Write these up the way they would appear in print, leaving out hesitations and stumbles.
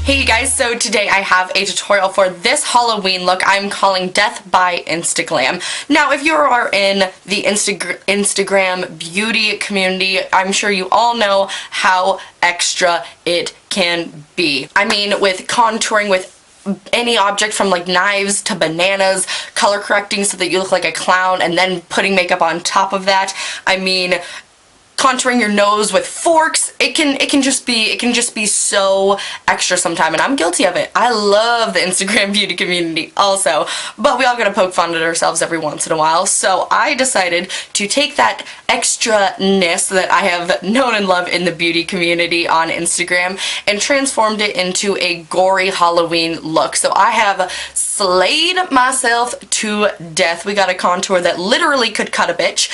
Hey you guys, so today I have a tutorial for this Halloween look I'm calling Death by INSTAGLAM. Now if you are in the Instagram beauty community, I'm sure you all know how extra it can be. I mean, with contouring with any object from like knives to bananas, color correcting so that you look like a clown, and then putting makeup on top of that. I mean, contouring your nose with forks, it can just be so extra sometime, and I'm guilty of it. I love the Instagram beauty community also, but we all gotta poke fun at ourselves every once in a while, so I decided to take that extra-ness that I have known and loved in the beauty community on Instagram and transformed it into a gory Halloween look. So I have slayed myself to death. We got a contour that literally could cut a bitch.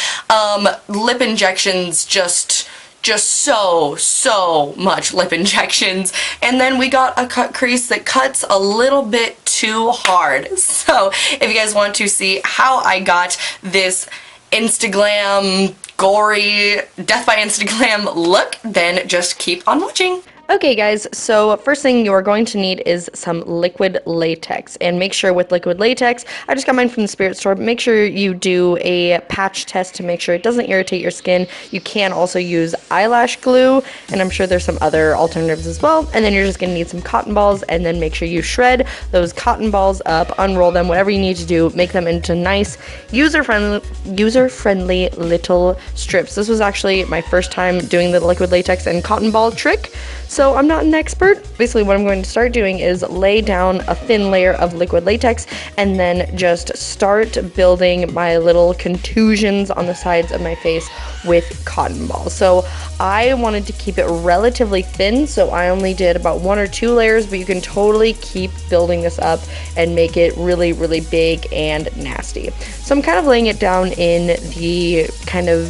Lip injections, just so much lip injections, and then we got a cut crease that cuts a little bit too hard. So if you guys want to see how I got this INSTAGLAM gory Death by INSTAGLAM look, then just keep on watching. Okay guys, so first thing you're going to need is some liquid latex, and make sure with liquid latex, I just got mine from the spirit store, but make sure you do a patch test to make sure it doesn't irritate your skin. You can also use eyelash glue, and I'm sure there's some other alternatives as well, and then you're just going to need some cotton balls, and then make sure you shred those cotton balls up, unroll them, whatever you need to do, make them into nice, user-friendly little strips. This was actually my first time doing the liquid latex and cotton ball trick, so I'm not an expert. Basically what I'm going to start doing is lay down a thin layer of liquid latex and then just start building my little contusions on the sides of my face with cotton balls. So I wanted to keep it relatively thin, so I only did about 1 or 2 layers, but you can totally keep building this up and make it really big and nasty. So I'm kind of laying it down in the kind of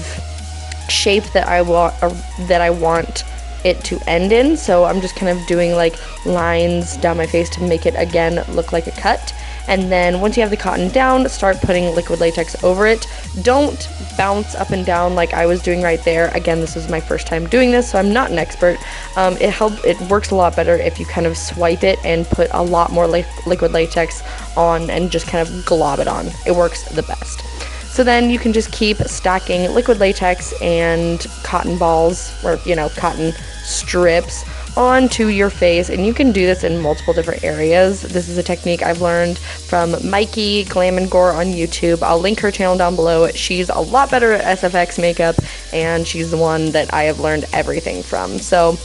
shape that I want it to end in, so I'm just kind of doing like lines down my face to make it again look like a cut. And then once you have the cotton down, start putting liquid latex over it. Don't bounce up and down like I was doing right there. Again, this is my first time doing this, so I'm not an expert. It works a lot better if you kind of swipe it and put a lot more liquid latex on and just kind of glob it on. It works the best. So then you can just keep stacking liquid latex and cotton balls, or cotton strips, onto your face, and you can do this in multiple different areas. This is a technique I've learned from Mikey Glam and Gore on YouTube. I'll link her channel down below. She's a lot better at SFX makeup, and she's the one that I have learned everything from. So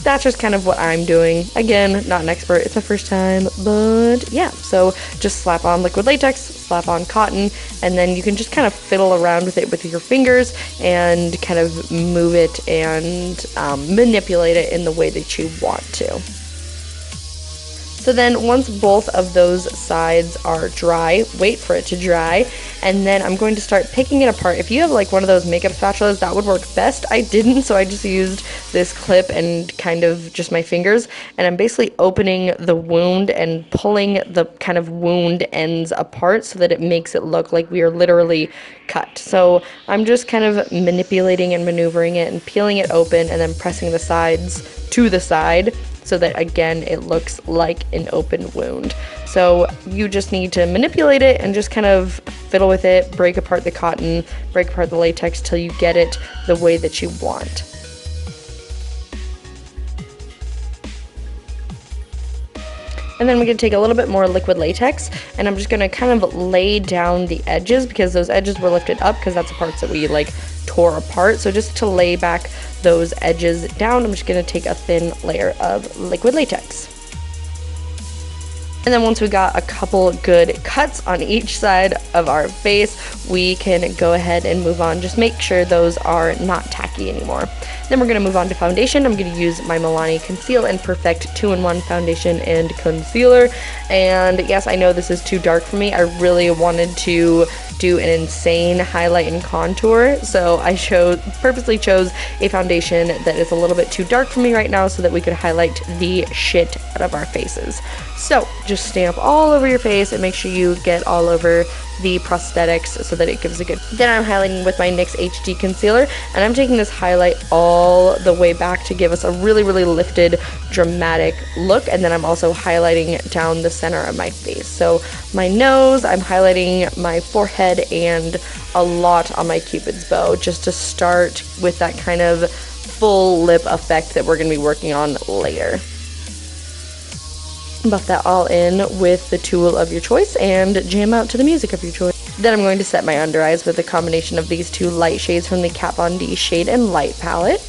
that's just kind of what I'm doing. Again, not an expert, it's the first time, but yeah. So just slap on liquid latex, slap on cotton, and then you can just kind of fiddle around with it with your fingers and kind of move it and manipulate it in the way that you want to. So then once both of those sides are dry, wait for it to dry, and then I'm going to start picking it apart. If you have like one of those makeup spatulas, that would work best. I didn't, so I just used this clip and kind of just my fingers, and I'm basically opening the wound and pulling the kind of wound ends apart so that it makes it look like we are literally cut. So I'm just kind of manipulating and maneuvering it and peeling it open and then pressing the sides to the side, so that again it looks like an open wound. So you just need to manipulate it and just kind of fiddle with it, break apart the cotton, break apart the latex till you get it the way that you want. And then we're going to take a little bit more liquid latex, and I'm just going to kind of lay down the edges, because those edges were lifted up because that's the parts that we like tore apart. So just to lay back those edges down, I'm just going to take a thin layer of liquid latex. And then once we got a couple good cuts on each side of our face, we can go ahead and move on. Just make sure those are not tacky anymore. Then we're going to move on to foundation. I'm going to use my Milani Conceal and Perfect 2-in-1 foundation and concealer. And yes, I know this is too dark for me. I really wanted to do an insane highlight and contour, so I purposely chose a foundation that is a little bit too dark for me right now so that we could highlight the shit out of our faces. So just stamp all over your face and make sure you get all over the prosthetics so that it gives a good. Then I'm highlighting with my NYX HD concealer, and I'm taking this highlight all the way back to give us a really, really lifted, dramatic look. And then I'm also highlighting down the center of my face. So my nose, I'm highlighting my forehead and a lot on my Cupid's bow, just to start with that kind of full lip effect that we're going to be working on later. Buff that all in with the tool of your choice and jam out to the music of your choice. Then I'm going to set my under eyes with a combination of these two light shades from the Kat Von D Shade and Light palette.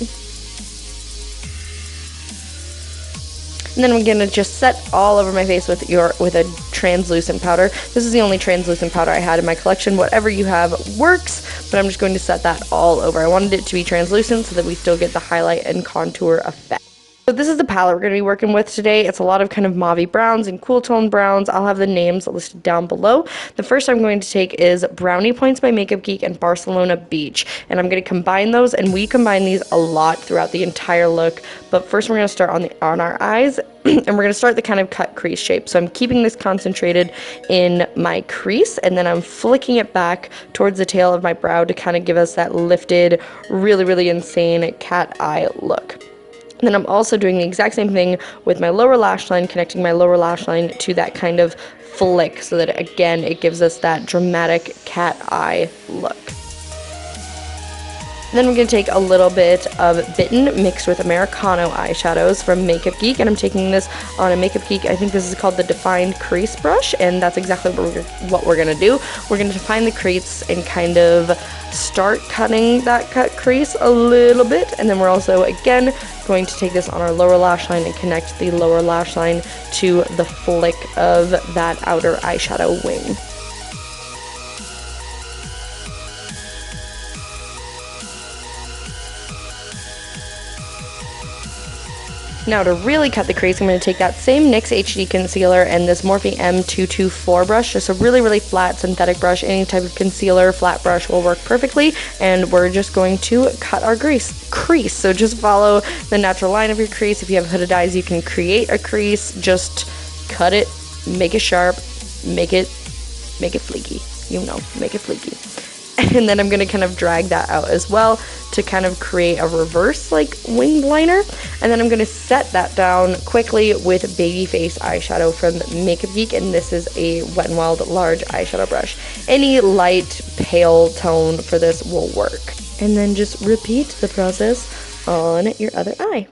And then I'm going to just set all over my face with a translucent powder. This is the only translucent powder I had in my collection. Whatever you have works, but I'm just going to set that all over. I wanted it to be translucent so that we still get the highlight and contour effect. So this is the palette we're going to be working with today. It's a lot of kind of mauve browns and cool tone browns. I'll have the names listed down below. The first I'm going to take is Brownie Points by Makeup Geek and Barcelona Beach. And I'm going to combine those, and we combine these a lot throughout the entire look. But first we're going to start on our eyes, and we're going to start the kind of cut crease shape. So I'm keeping this concentrated in my crease, and then I'm flicking it back towards the tail of my brow to kind of give us that lifted, really, really insane cat eye look. And then I'm also doing the exact same thing with my lower lash line, connecting my lower lash line to that kind of flick so that, again, it gives us that dramatic cat eye look. Then we're going to take a little bit of Bitten mixed with Americano eyeshadows from Makeup Geek, and I'm taking this on a Makeup Geek, I think this is called the Defined Crease Brush, and that's exactly what we're going to do. We're going to define the crease and kind of start cutting that cut crease a little bit, and then we're also, again, going to take this on our lower lash line and connect the lower lash line to the flick of that outer eyeshadow wing. Now to really cut the crease, I'm going to take that same NYX HD concealer and this Morphe M224 brush, just a really, really flat synthetic brush. Any type of concealer, flat brush will work perfectly, and we're just going to cut our crease. So just follow the natural line of your crease. If you have hooded eyes, you can create a crease, just cut it, make it sharp, make it fleeky, make it fleeky. And then I'm going to kind of drag that out as well to kind of create a reverse like winged liner. And then I'm going to set that down quickly with Babyface eyeshadow from Makeup Geek, and this is a Wet n Wild large eyeshadow brush. Any light pale tone for this will work. And then just repeat the process on your other eye.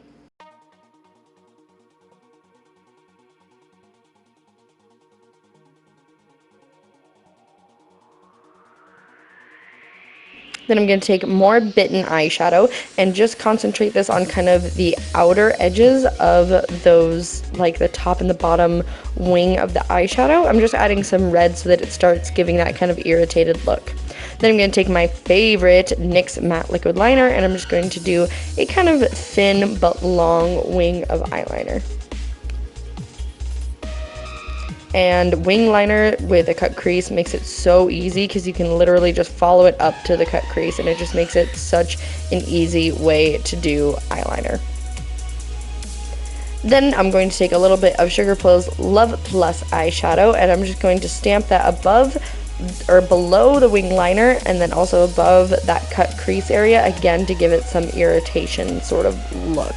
Then I'm going to take more Bitten eyeshadow and just concentrate this on kind of the outer edges of those, like the top and the bottom wing of the eyeshadow. I'm just adding some red so that it starts giving that kind of irritated look. Then I'm going to take my favorite NYX matte liquid liner, and I'm just going to do a kind of thin but long wing of eyeliner. And wing liner with a cut crease makes it so easy because you can literally just follow it up to the cut crease, and it just makes it such an easy way to do eyeliner. Then I'm going to take a little bit of Sugar Plum's Love Plus eyeshadow, and I'm just going to stamp that above or below the wing liner, and then also above that cut crease area, again to give it some irritation sort of look.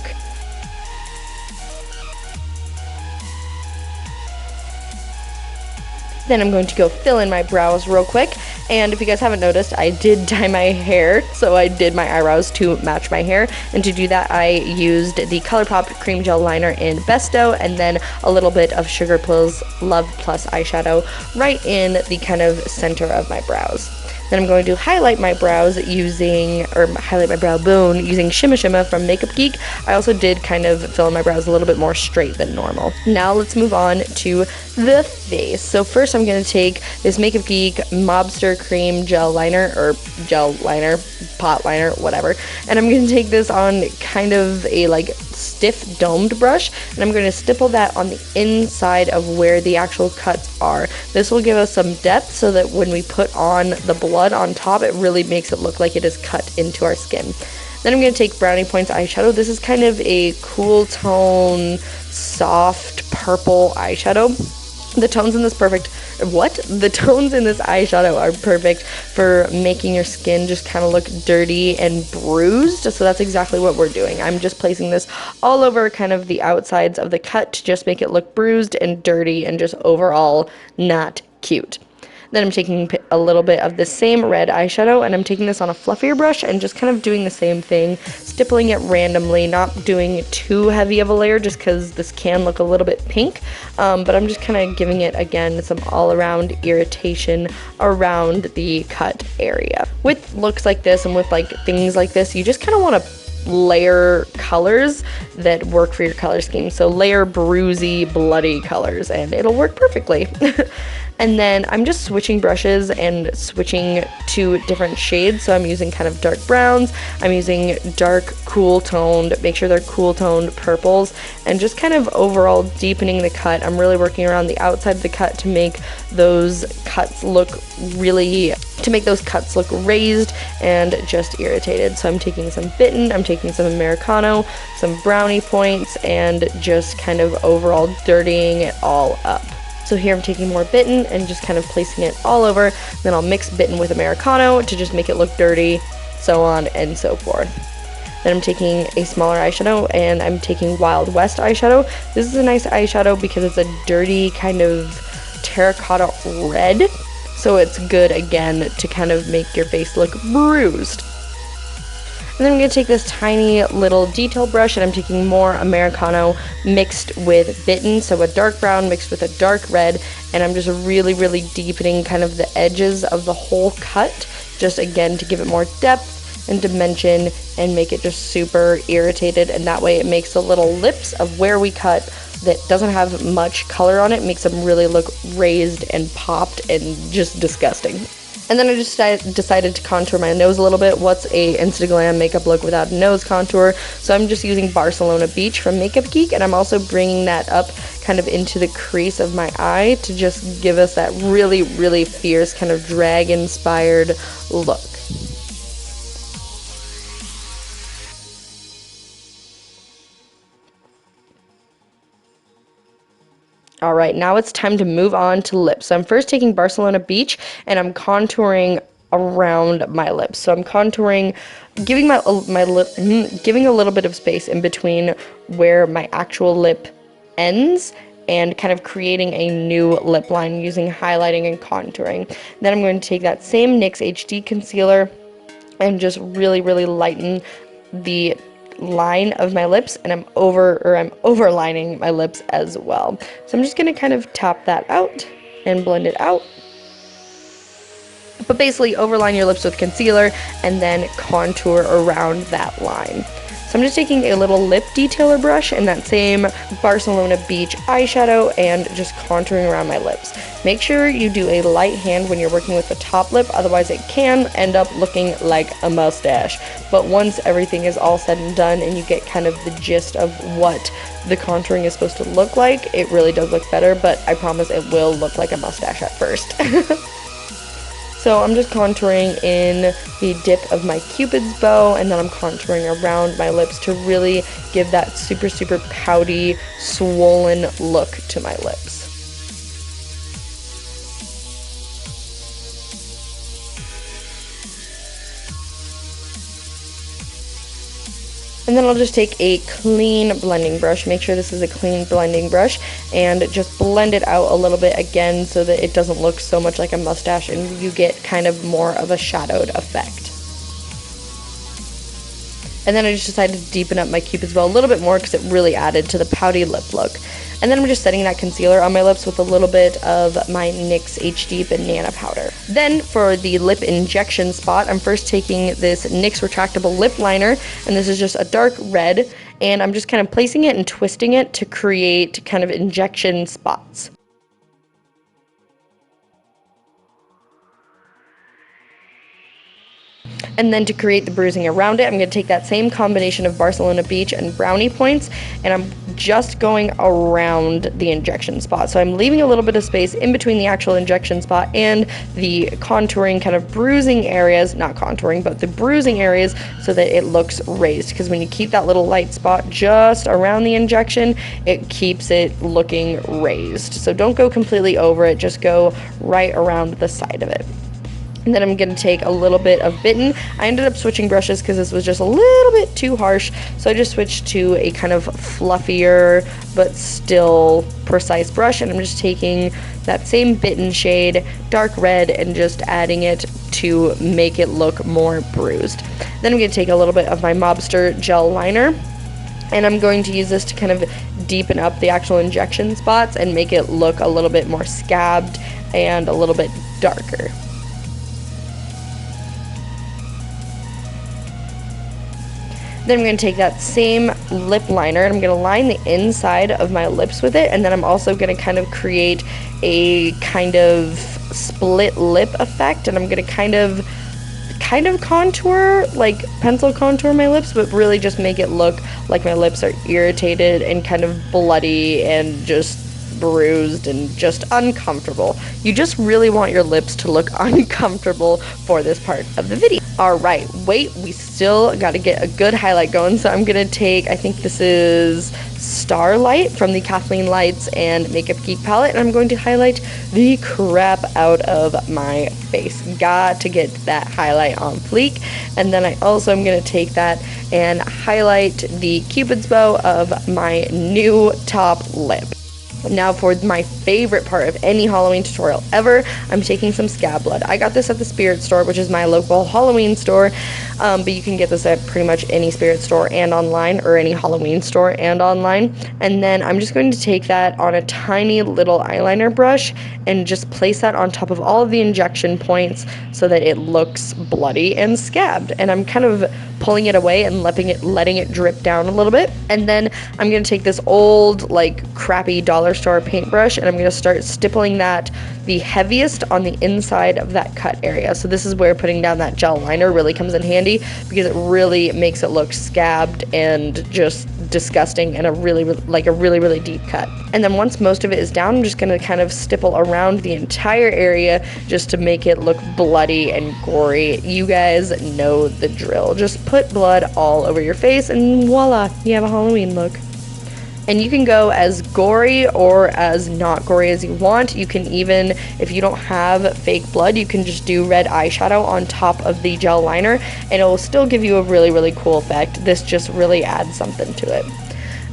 Then I'm going to go fill in my brows real quick, and if you guys haven't noticed, I did dye my hair, so I did my eyebrows to match my hair, and to do that I used the Colourpop Creme Gel liner in Besto, and then a little bit of Sugar Plum's Love Plus eyeshadow right in the kind of center of my brows. Then I'm going to highlight my brows highlight my brow bone using Shimma Shimma from Makeup Geek. I also did kind of fill in my brows a little bit more straight than normal. Now let's move on to the face. So first I'm going to take this Makeup Geek Mobster Cream Gel Liner, or gel liner, pot liner, whatever. And I'm going to take this on kind of a like stiff domed brush, and I'm going to stipple that on the inside of where the actual cuts are. This will give us some depth so that when we put on the blood on top, it really makes it look like it is cut into our skin. Then I'm going to take Brownie Points eyeshadow. This is kind of a cool tone, soft purple eyeshadow. The tones in this The tones in this eyeshadow are perfect for making your skin just kind of look dirty and bruised. So that's exactly what we're doing. I'm just placing this all over kind of the outsides of the cut to just make it look bruised and dirty and just overall not cute. Then I'm taking a little bit of the same red eyeshadow, and I'm taking this on a fluffier brush and just kind of doing the same thing, stippling it randomly, not doing too heavy of a layer just because this can look a little bit pink, but I'm just kind of giving it, again, some all-around irritation around the cut area. With looks like this and with like things like this, you just kind of want to layer colors that work for your color scheme. So layer bruisey, bloody colors, and it'll work perfectly. And then I'm just switching brushes and switching to different shades. So I'm using kind of dark browns, I'm using dark cool toned, make sure they're cool toned purples, and just kind of overall deepening the cut. I'm really working around the outside of the cut to make those cuts look raised and just irritated. So I'm taking some Bitten, I'm taking some Americano, some Brownie Points, and just kind of overall dirtying it all up. So here I'm taking more Bitten and just kind of placing it all over. Then I'll mix Bitten with Americano to just make it look dirty, so on and so forth. Then I'm taking a smaller eyeshadow and I'm taking Wild West eyeshadow. This is a nice eyeshadow because it's a dirty kind of terracotta red. So it's good, again, to kind of make your face look bruised. And then I'm going to take this tiny little detail brush and I'm taking more Americano mixed with Bitten, so a dark brown mixed with a dark red, and I'm just really, really deepening kind of the edges of the whole cut, just again to give it more depth and dimension and make it just super irritated, and that way it makes the little lips of where we cut that doesn't have much color on it, makes them really look raised and popped and just disgusting. And then I just decided to contour my nose a little bit. What's a INSTAGLAM makeup look without a nose contour? So I'm just using Barcelona Beach from Makeup Geek, and I'm also bringing that up kind of into the crease of my eye to just give us that really, really fierce kind of drag-inspired look. All right, now it's time to move on to lips. So I'm first taking Barcelona Beach and I'm contouring around my lips. So I'm contouring, giving giving a little bit of space in between where my actual lip ends and kind of creating a new lip line using highlighting and contouring. Then I'm going to take that same NYX HD concealer and just really, really lighten the line of my lips, and I'm overlining my lips as well. So I'm just going to kind of tap that out and blend it out. But basically overline your lips with concealer and then contour around that line. So I'm just taking a little lip detailer brush and that same Barcelona Beach eyeshadow and just contouring around my lips. Make sure you do a light hand when you're working with the top lip, otherwise it can end up looking like a mustache. But once everything is all said and done and you get kind of the gist of what the contouring is supposed to look like, it really does look better, but I promise it will look like a mustache at first. So I'm just contouring in the dip of my Cupid's bow, and then I'm contouring around my lips to really give that super, super pouty, swollen look to my lips. And then I'll just take a clean blending brush, make sure this is a clean blending brush, and just blend it out a little bit again so that it doesn't look so much like a mustache and you get kind of more of a shadowed effect. And then I just decided to deepen up my Cupid's bow a little bit more because it really added to the pouty lip look. And then I'm just setting that concealer on my lips with a little bit of my NYX HD Banana Powder. Then for the lip injection spot, I'm first taking this NYX retractable lip liner, and this is just a dark red, and I'm just kind of placing it and twisting it to create kind of injection spots. And then to create the bruising around it, I'm going to take that same combination of Barcelona Beach and Brownie Points, and I'm just going around the injection spot. So I'm leaving a little bit of space in between the actual injection spot and the contouring kind of bruising areas, not contouring, but the bruising areas, so that it looks raised. Because when you keep that little light spot just around the injection, it keeps it looking raised. So don't go completely over it, just go right around the side of it. And then I'm going to take a little bit of Bitten. I ended up switching brushes because this was just a little bit too harsh, so I just switched to a kind of fluffier but still precise brush, and I'm just taking that same Bitten shade, dark red, and just adding it to make it look more bruised. Then I'm going to take a little bit of my Mobster gel liner, and I'm going to use this to kind of deepen up the actual injection spots and make it look a little bit more scabbed and a little bit darker. Then I'm going to take that same lip liner and I'm going to line the inside of my lips with it, and then I'm also going to kind of create a kind of split lip effect, and I'm going to kind of contour, like pencil contour my lips, but really just make it look like my lips are irritated and kind of bloody and just bruised and just uncomfortable. You just really want your lips to look uncomfortable for this part of the video. Alright, wait, we still got to get a good highlight going, so I'm going to take, I think this is Starlight from the Kathleen Lights and Makeup Geek palette, and I'm going to highlight the crap out of my face. Got to get that highlight on fleek. And then I also am going to take that and highlight the Cupid's bow of my new top lip. Now for my favorite part of any Halloween tutorial ever, I'm taking some Scab Blood. I got this at the Spirit store, which is my local Halloween store, but you can get this at pretty much any Spirit store and online, or any Halloween store and online. And then I'm just going to take that on a tiny little eyeliner brush and just place that on top of all of the injection points so that it looks bloody and scabbed. And I'm kind of pulling it away and letting it drip down a little bit. And then I'm going to take this old, like, crappy dollar store paintbrush, and I'm going to start stippling that the heaviest on the inside of that cut area. So this is where putting down that gel liner really comes in handy, because it really makes it look scabbed and just disgusting, and a really deep cut. And then once most of it is down, I'm just going to kind of stipple around the entire area just to make it look bloody and gory. You guys know the drill. Just put blood all over your face and voila, you have a Halloween look. And you can go as gory or as not gory as you want. You can even, if you don't have fake blood, you can just do red eyeshadow on top of the gel liner, and it will still give you a really cool effect. This just really adds something to it.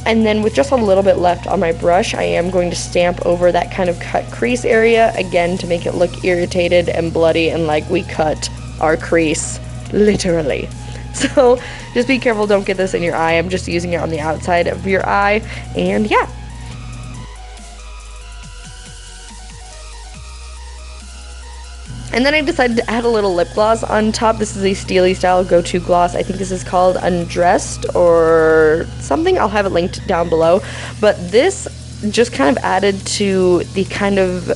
And then with just a little bit left on my brush, I am going to stamp over that kind of cut crease area, again to make it look irritated and bloody and like we cut our crease, literally. So just be careful, don't get this in your eye. I'm just using it on the outside of your eye, and yeah. And then I decided to add a little lip gloss on top. This is a Styli-style go-to gloss. I think this is called Undressed or something. I'll have it linked down below. But this just kind of added to the kind of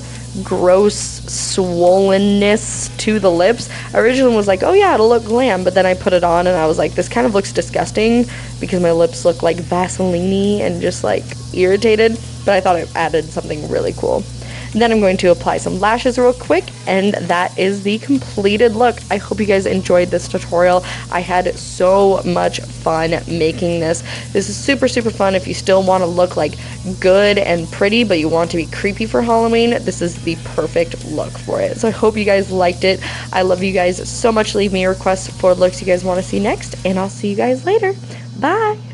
gross swollenness to the lips. I originally was like, oh yeah, it'll look glam, but then I put it on and I was like, this kind of looks disgusting because my lips look like Vaseline and just like irritated, but I thought it added something really cool. And then I'm going to apply some lashes real quick, and that is the completed look. I hope you guys enjoyed this tutorial. I had so much fun making this. This is super fun if you still want to look like good and pretty, but you want to be creepy for Halloween. This is the perfect look for it. So I hope you guys liked it. I love you guys so much. Leave me requests for looks you guys want to see next, and I'll see you guys later. Bye!